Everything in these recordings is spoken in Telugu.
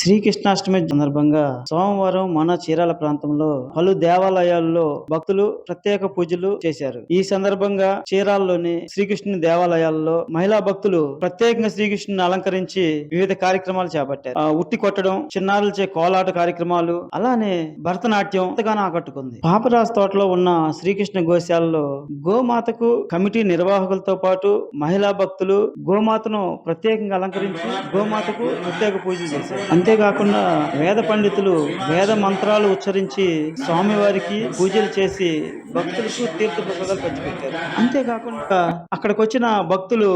శ్రీకృష్ణాష్టమి సందర్భంగా సోమవారం మన చీరాల ప్రాంతంలో పలు దేవాలయాల్లో భక్తులు ప్రత్యేక పూజలు చేశారు. ఈ సందర్భంగా చీరాలలోని శ్రీకృష్ణుని దేవాలయాల్లో మహిళా భక్తులు ప్రత్యేకంగా శ్రీకృష్ణుని అలంకరించి వివిధ కార్యక్రమాలు చేపట్టారు. ఉట్టి కొట్టడం, చిన్నారులచే కోలాట కార్యక్రమాలు, అలానే భరతనాట్యం ఎంతగానో ఆకట్టుకుంది. పాపరాజు తోటలో ఉన్న శ్రీకృష్ణ గోశాలలో గోమాతకు కమిటీ నిర్వాహకులతో పాటు మహిళా భక్తులు గోమాతను ప్రత్యేకంగా అలంకరించి గోమాతకు ప్రత్యేక పూజలు చేశారు. అంతేకాకుండా వేద పండితులు వేద మంత్రాలు ఉచ్చరించి స్వామివారికి పూజలు చేసి భక్తులకు తీర్థ ప్రసాదాలు పంచిపెట్టారు. అంతేకాకుండా అక్కడికి వచ్చిన భక్తులు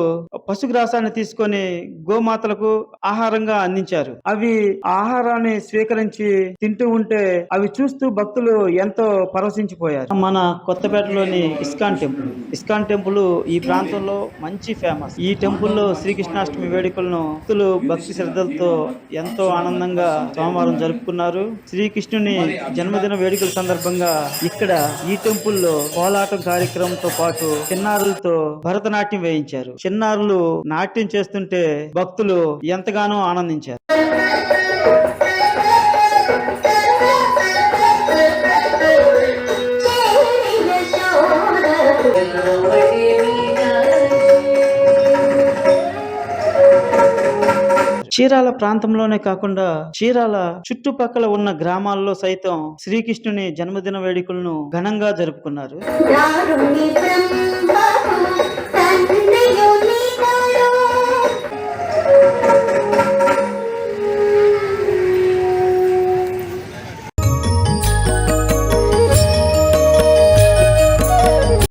పశుగ్రాసాన్ని తీసుకొని గోమాతలకు ఆహారంగా అందించారు. అవి ఆహారాన్ని స్వీకరించి తింటూ ఉంటే అవి చూస్తూ భక్తులు ఎంతో పరవశించిపోయారు. మన కొత్తపేటలోని ఇస్కాన్ టెంపుల్ ఈ ప్రాంతంలో మంచి ఫేమస్. ఈ టెంపుల్లో శ్రీకృష్ణాష్టమి వేడుకలను భక్తులు భక్తి శ్రద్ధలతో ఎంతో ఆనందంగా సోమవారం జరుపుకున్నారు. శ్రీకృష్ణుని జన్మదిన వేడుకల సందర్భంగా ఇక్కడ ఈ టెంపుల్లో కోలాటం కార్యక్రమంతో పాటు చిన్నారులతో భరతనాట్యం వేయించారు. చిన్నారులు నాట్యం చేస్తుంటే భక్తులు ఎంతగానో ఆనందించారు. చీరాల ప్రాంతంలోనే కాకుండా చీరాల చుట్టుపక్కల ఉన్న గ్రామాల్లో సైతం శ్రీకృష్ణుని జన్మదిన వేడుకలను ఘనంగా జరుపుకున్నారు.